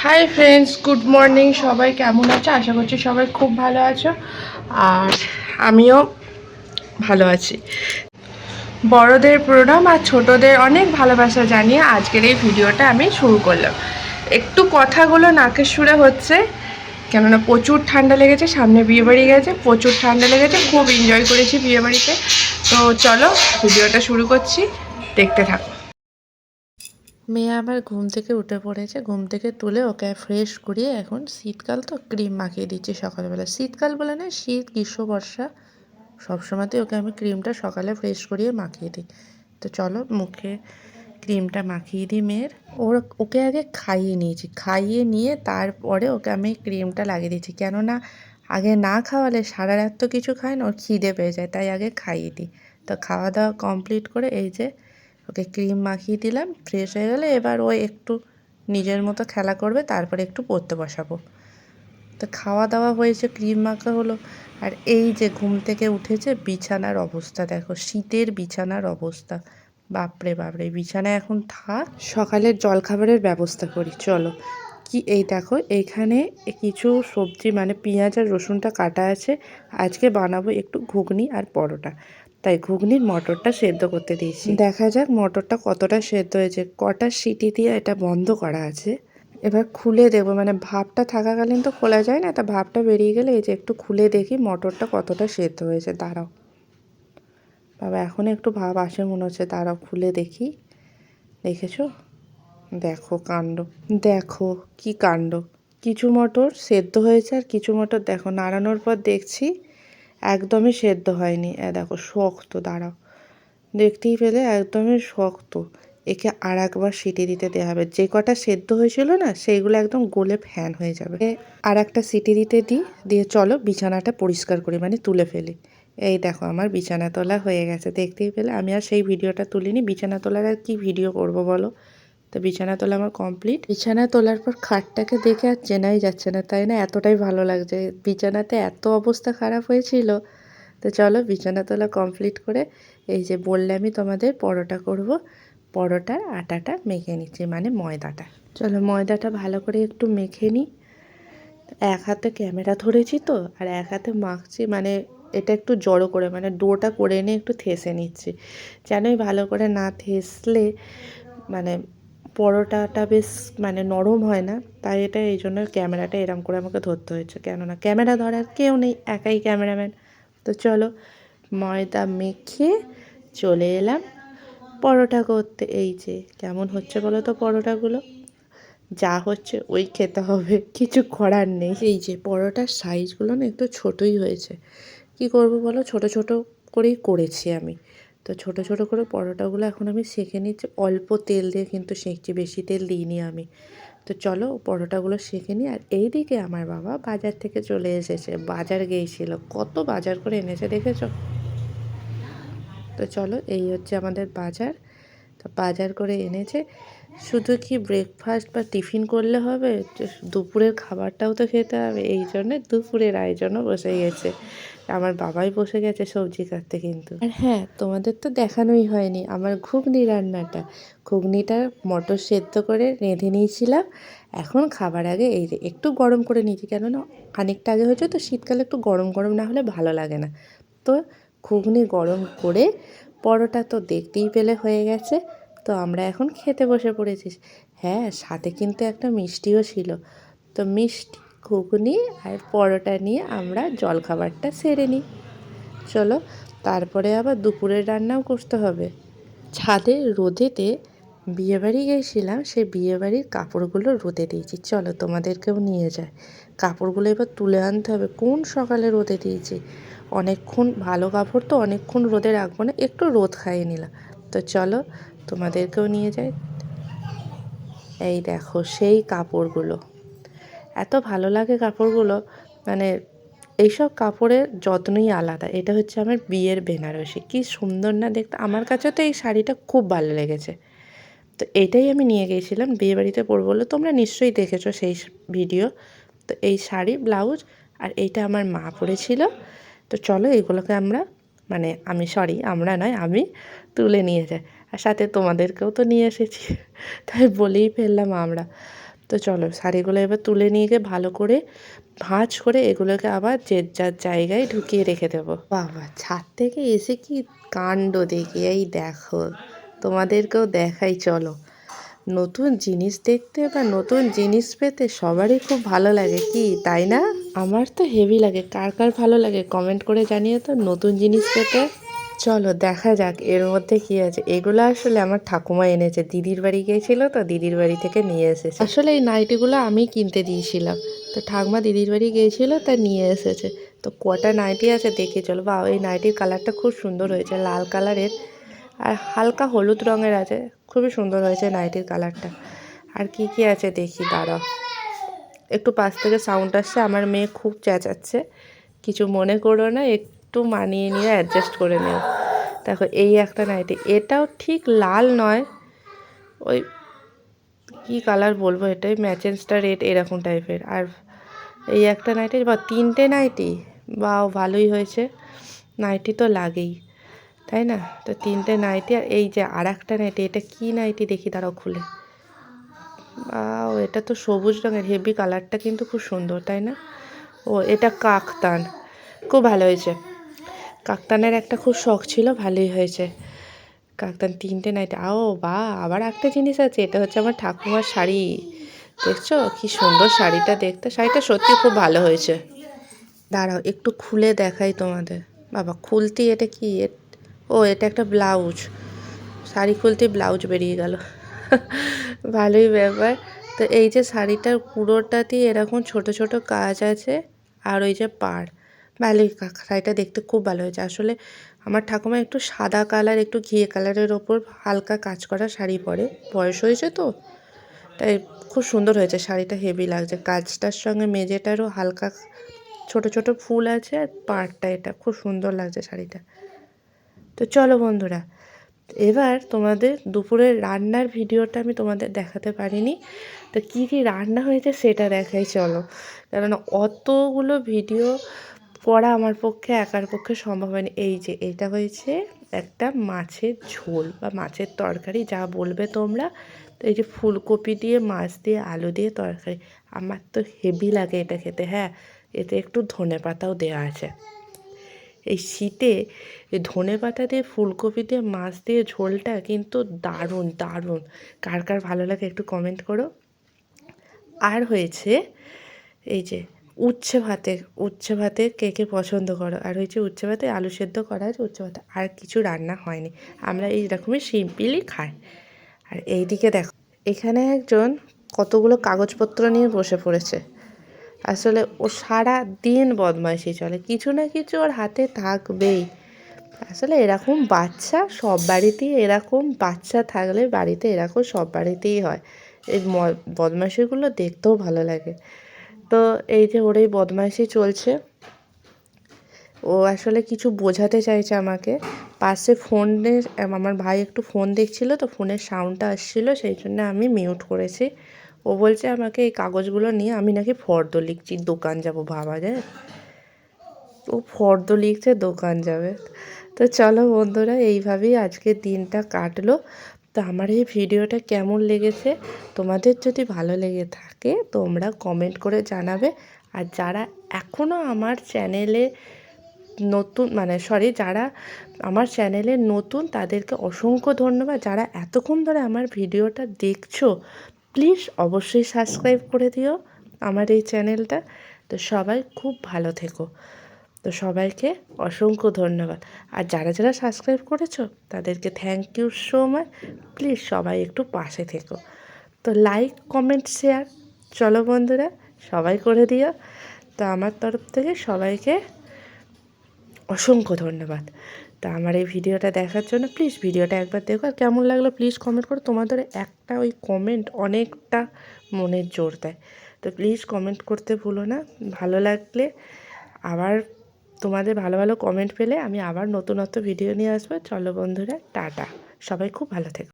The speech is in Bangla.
Hi friends, good morning. সবাই কেমন আছো? আশা করছি সবাই খুব ভালো আছো, আর আমিও ভালো আছি। বড়দের প্রণাম আর ছোটদের অনেক ভালোবাসা জানিয়ে আজকের এই ভিডিওটা আমি শুরু করলাম। একটু কথাগুলো নাকের সুরে হচ্ছে, কেননা প্রচুর ঠান্ডা লেগেছে। সামনে বিয়েবাড়ি গেছে, প্রচুর ঠান্ডা লেগেছে, খুব এনজয় করেছি বিয়েবাড়িতে। তো চলো ভিডিওটা শুরু করছি, দেখতে থাকো। মেয়ে আবার ঘুম থেকে উঠে পড়েছে। ঘুম থেকে তুলে ওকে ফ্রেশ করিয়ে এখন শীতকাল তো ক্রিম মাখিয়ে দিচ্ছি সকালবেলা। শীতকাল বলে না, শীত গ্রীষ্ম বর্ষা সবসময়তেই ওকে আমি ক্রিমটা সকালে ফ্রেশ করিয়ে মাখিয়ে দিই। তো চলো মুখে ক্রিমটা মাখিয়ে দিই মেয়ের। ওকে আগে খাইয়ে নিয়েছি, খাইয়ে নিয়ে তারপরে ওকে আমি ক্রিমটা লাগিয়ে দিচ্ছি। কেননা আগে না খাওয়ালে সারা রাত তো কিছু খায় না, ওর খিদে পেয়ে যায়, তাই আগে খাইয়ে দিই। তো খাওয়া দাওয়া কমপ্লিট করে এই যে ওকে ক্রিম মাখিয়ে দিলাম। ফ্রেশ হয়ে গেলে এবার ও একটু নিজের মতো খেলা করবে, তারপরে একটু পড়তে বসাবো। তো খাওয়া দাওয়া হয়েছে, ক্রিম মাখা হলো, আর এই যে ঘুম থেকে উঠেছে। বিছানার অবস্থা দেখো, শীতের বিছানার অবস্থা, বাপরে বাপরে। বিছানায় এখন থাক, সকালের জলখাবারের ব্যবস্থা করি চলো। কি এই দেখো, এইখানে কিছু সবজি মানে পেঁয়াজ আর রসুনটা কাটা আছে। আজকে বানাবো একটু ঘুগনি আর পরোটা, তাই ঘুগনির মটরটা সেদ্ধ করতে দিয়েছি। দেখা যাক মটরটা কতটা সেদ্ধ হয়েছে। কটা সিটি দিয়ে এটা বন্ধ করা আছে, এবার খুলে দেবো। মানে ভাপটা থাকাকালীন তো খোলা যায় না, তা ভাপটা বেরিয়ে গেলে এই যে একটু খুলে দেখি মটরটা কতটা সেদ্ধ হয়েছে। দাঁড়াও বাবা, এখন একটু ভাপ আসে মনে হচ্ছে, দাঁড়াও খুলে দেখি। দেখেছো? দেখো কাণ্ড, দেখো কি কাণ্ড। কিছু মটর সেদ্ধ হয়েছে আর কিছু মটর দেখো নাড়ানোর পর দেখছি একদমই সেদ্ধ হয়নি। দেখো শক্ত, দাঁড়াও দেখতেই পেলে একদমই শক্ত। একে আর একবার সিটি দিতে দেওয়া হবে। যে কটা সেদ্ধ হয়েছিল না সেইগুলো একদম গলে ফ্যান হয়ে যাবে। আর একটা সিটি দিতে দিই, দিয়ে চলো বিছানাটা পরিষ্কার করি, মানে তুলে ফেলি। এই দেখো আমার বিছানা তোলা হয়ে গেছে, দেখতেই পেলে। আমি আর সেই ভিডিওটা তুলিনি, বিছানা তোলার আর কি ভিডিও করব বলো। তো বিছানা তোলা আমার কমপ্লিট। বিছানা তোলার পর খাটটাকে দেখে আর চেনাই যাচ্ছে না, তাই না? এতটাই ভালো লাগছে। বিছানাতে এত অবস্থা খারাপ হয়েছিল। তো চলো বিছানা তোলা কমপ্লিট করে এই যে বললে আমি তোমাদের পরোটা করব, পরোটার আটাটা মেখে নিচ্ছি, মানে ময়দাটা। চলো ময়দাটা ভালো করে একটু মেখে নিই। এক হাতে ক্যামেরা ধরেছি তো, আর এক হাতে মাখছি, মানে এটা একটু জড়ো করে, মানে ডোটা করে নিয়ে একটু থেসে নিচ্ছি। জানোই ভালো করে না থেসলে মানে পরোটাটা বেশ মানে নরম হয় না, তাই এটা এই জন্য ক্যামেরাটা এরম করে আমাকে ধরতে হয়েছে। কেননা ক্যামেরা ধরার কেউ নেই, একাই ক্যামেরাম্যান। তো চলো ময়দা মেখে চলে এলাম পরোটা করতে। এই যে কেমন হচ্ছে বলো তো পরোটাগুলো। যা হচ্ছে ওই খেতে হবে, কিছু করার নেই। এই যে পরোটার সাইজগুলো না একটু ছোটোই হয়েছে, কি করব বলো, ছোট ছোট করেই করেছি আমি। তো ছোট ছোট করে পরোটাগুলো এখন আমি সেঁকে নিচ্ছি। অল্প তেল দিয়ে কিন্তু সেঁকছি, বেশি তেল দিইনি আমি। তো চলো পরোটাগুলো সেঁকে নিই। আর এই দিকে আমার বাবা বাজার থেকে চলে এসেছে, বাজার গিয়েছিল, কত বাজার করে এনেছে দেখেছো। তো চলো এই হচ্ছে আমাদের বাজার। তো বাজার করে এনেছে। শুধু কি ব্রেকফাস্ট বা টিফিন করলে হবে, দুপুরের খাবারটাও তো খেতে হবে। এই জন্যে দুপুরের আয়োজনও বসে গেছে। আমার বাবাই বসে গেছে সবজি কাটতে কিন্তু। আর হ্যাঁ, তোমাদের তো দেখানোই হয়নি আমার ঘুগনি রান্নাটা। ঘুগনিটা মটর সেদ্ধ করে রেঁধে নিয়েছিলাম। এখন খাবার আগে এই যে একটু গরম করে নিয়েছি, কেননা খানিকটা আগে হয়েছে তো, শীতকালে একটু গরম গরম না হলে ভালো লাগে না। তো ঘুগনি গরম করে, পরোটা তো দেখতেই পেলে হয়ে গেছে। তো আমরা এখন খেতে বসে পড়েছি। হ্যাঁ, সাথে কিন্তু একটা মিষ্টিও ছিল। তো মিষ্টি, ঘুগনি আর পরোটা নিয়ে আমরা জলখাবারটা সেরে নিই। চলো তারপরে আবার দুপুরের রান্নাও করতে হবে। ছাদে রোদেতে বিয়েবাড়ি গিয়েছিলাম, সেই বিয়েবাড়ির কাপড়গুলো রোদে দিয়েছি। চলো তোমাদেরকেও নিয়ে যায়। কাপড়গুলো এবার তুলে আনতে হবে, কোন সকালে রোদে দিয়েছি। অনেকক্ষণ, ভালো কাপড় তো অনেকক্ষণ রোদে রাখবো না, একটু রোদ খাইয়ে নিলাম। তো চলো তোমাদেরকেও নিয়ে যাই। এই দেখো সেই কাপড়গুলো, এত ভালো লাগে কাপড়গুলো, মানে এইসব কাপড়ের যত্নই আলাদা। এটা হচ্ছে আমার বিয়ের বেনারসি, কি সুন্দর না দেখতে। আমার কাছে তো এই শাড়িটা খুব ভালো লেগেছে। তো এটাই আমি নিয়ে গিয়েছিলাম বিয়েবাড়িতে পরবো বলে, তোমরা নিশ্চয়ই দেখেছো সেই ভিডিও। তো এই শাড়ি, ব্লাউজ আর এইটা আমার মা পরেছিল। তো চলো এগুলোকে আমরা, মানে আমি, সরি আমরা নয়, আমি তুলে নিয়ে যাই। আর সাথে তোমাদেরকেও তো নিয়ে এসেছি, তাই বলেই ফেললাম আমরা। তো চলো শাড়িগুলো এবার তুলে নিয়ে গিয়ে ভালো করে ভাঁজ করে এগুলোকে আবার যে যার জায়গায় ঢুকিয়ে রেখে দেবো। বাবা, ছাদ থেকে এসে কি কাণ্ড দেখি, এই দেখো, তোমাদেরকেও দেখাই চলো। নতুন জিনিস দেখতে বা নতুন জিনিস পেতে সবারই খুব ভালো লাগে, কি তাই না? আমার তো হেভি লাগে, কার কার ভালো লাগে কমেন্ট করে জানিয়ে তো নতুন জিনিস পেতে। চলো দেখা যাক এর মধ্যে কি আছে। এগুলো আসলে আমার ঠাকুমা এনেছে, দিদির বাড়ি গিয়েছিল তো দিদির বাড়ি থেকে নিয়ে এসেছে। আসলে এই নাইটিগুলো আমি কিনতে দিয়েছিলাম, তো ঠাকুমা দিদির বাড়ি গিয়েছিল তা নিয়ে এসেছে। তো কটা নাইটি আছে দেখে চলো। বা এই নাইটির কালারটা খুব সুন্দর হয়েছে, লাল কালারের আর হালকা হলুদ রঙের আছে, খুবই সুন্দর হয়েছে নাইটির কালারটা। আর কি কি আছে দেখি, দাঁড়াও, একটু পাশ থেকে সাউন্ড আসছে, আমার মেয়ে খুব চেঁচাচ্ছে, কিছু মনে করো না, একটু মানিয়ে নিয়ে অ্যাডজাস্ট করে নিও। দেখো এই একটা নাইটি, এটাও ঠিক লাল নয়, ওই কি কালার বলবো, এটাই ম্যাচেন্সটা রেড এরকম টাইপের। আর এই একটা নাইটি বা তিনটে নাইটি, বা ভালোই হয়েছে, নাইটি তো লাগেই তাই না? তো তিনটে নাইটি। আর এই যে আর একটা নাইটি, এটা কি নাইটি দেখি, দাঁড়াও খুলে। এটা তো সবুজ রঙের, হেভি কালারটা কিন্তু খুব সুন্দর তাই না? ও এটা কাকতান, খুব ভালো হয়েছে। কাকতানের একটা খুব শখ ছিল, ভালোই হয়েছে। কাকতান তিনটে নাইটি। বা আবার একটা জিনিস আছে, এটা হচ্ছে আমার ঠাকুমার শাড়ি, দেখছো কি সুন্দর শাড়িটা দেখতে, শাড়িটা সত্যি খুব ভালো হয়েছে। দাঁড়াও একটু খুলে দেখাই তোমাদের। বাবা খুলতি, এটা কি? এটা একটা ব্লাউজ, শাড়ি খুলতে ব্লাউজ বেরিয়ে গেল। ভালোই ব্যাপার। তো এই যে শাড়িটার পুরোটাতেই এরকম ছোট ছোট কাজ আছে, আর ওই যে পাড়, ভালোই শাড়িটা দেখতে খুব ভালো হয়েছে। আসলে আমার ঠাকুমা একটু সাদা কালার, একটু ঘিয়ে কালারের ওপর হালকা কাজ করা শাড়ি পরে, বয়স হয়েছে তো, তাই খুব সুন্দর হয়েছে শাড়িটা, হেভি লাগছে। কাজটার সঙ্গে মেঝেটারও হালকা ছোট ছোট ফুল আছে, আর পাড়টা এটা খুব সুন্দর লাগছে শাড়িটা। তো চলো বন্ধুরা, এবার তোমাদের দুপুরের রান্নার ভিডিওটা আমি তোমাদের দেখাতে পারিনি, তো কী কী রান্না হয়েছে সেটা দেখাই চলো। কারণ অতগুলো ভিডিও করা আমার পক্ষে একার পক্ষে সম্ভব হয়নি। এই যে এটা হয়েছে একটা মাছের ঝোল বা মাছের তরকারি, যা বলবে তোমরা। তো এই যে ফুলকপি দিয়ে, মাছ দিয়ে, আলু দিয়ে তরকারি, আমার তো হেভি লাগে এটা খেতে। হ্যাঁ, এতে একটু ধনেপাতাও দেওয়া আছে। এই শীতে এই ধনেপাতা দিয়ে, ফুলকপি দিয়ে, মাছ দিয়ে ঝোলটা কিন্তু দারুণ দারুণ। কার কার ভালো লাগে একটু কমেন্ট করো। আর হয়েছে এই যে উচ্ছে ভাতে কে কে পছন্দ করো। আর হয়েছে উচ্ছে ভাতে আলু সেদ্ধ করা আছে, উচ্ছে ভাতে, আর কিছু রান্না হয়নি। আমরা এইরকমই সিম্পলই খাই। আর এইদিকে দেখো, এখানে একজন কতগুলো কাগজপত্র নিয়ে বসে পড়েছে। আসলে ও সারা দিন বদমাইশি চলে, কিছু না কিছু ওর হাতে থাকবেই। আসলে এরকম বাচ্চা সব বাড়িতেই, এরকম বাচ্চা থাকলে বাড়িতে এরকম সব বাড়িতেই হয়। এই বদমাইশিগুলো দেখতেও ভালো লাগে। তো এই যে ওর এই বদমাইশি চলছে, ও আসলে কিছু বোঝাতে চাইছে আমাকে। পাশে ফোনের, আমার ভাই একটু ফোন দেখছিল, তো ফোনের সাউন্ডটা আসছিলো, সেই জন্য আমি মিউট করেছি। ও বলছে আমাকে এই কাগজগুলো নিয়ে, আমি নাকি ফর্দ লিখছি, দোকান যাব, ভাবা যায়। ও ফর্দ লিখছে, দোকান যাবে। তো চলো বন্ধুরা, এইভাবেই আজকের দিনটা কাটলো। তো আমার এই ভিডিওটা কেমন লেগেছে, তোমাদের যদি ভালো লেগে থাকে তোমরা কমেন্ট করে জানাবে। আর যারা এখনও আমার চ্যানেলে নতুন, যারা আমার চ্যানেলে নতুন, তাদেরকে অসংখ্য ধন্যবাদ। যারা এতক্ষণ ধরে আমার ভিডিওটা দেখছো, প্লিজ অবশ্যই সাবস্ক্রাইব করে দিও আমার এই চ্যানেলটা। তো সবাই খুব ভালো থেকো। তো সবাইকে অসংখ্য ধন্যবাদ। আর যারা যারা সাবস্ক্রাইব করেছো তাদেরকে thank you so much. Please সবাই একটু পাশে থেকো। তো লাইক, কমেন্ট, শেয়ার, চলো বন্ধুরা সবাই করে দিও। তো আমার তরফ থেকে সবাইকে অসংখ্য ধন্যবাদ। তা আমার এই ভিডিওটা দেখার জন্য প্লিজ ভিডিওটা একবার দেখো, আর কেমন লাগলো প্লিজ কমেন্ট করো। তোমাদের একটা ওই কমেন্ট অনেকটা মনের জোর দেয়। তো প্লিজ কমেন্ট করতে ভুলো না। ভালো লাগলে আবার, তোমাদের ভালো ভালো কমেন্ট পেলে আমি আবার নতুনত্ব ভিডিও নিয়ে আসবো। চলো বন্ধুরা, টাটা, সবাই খুব ভালো থেকো।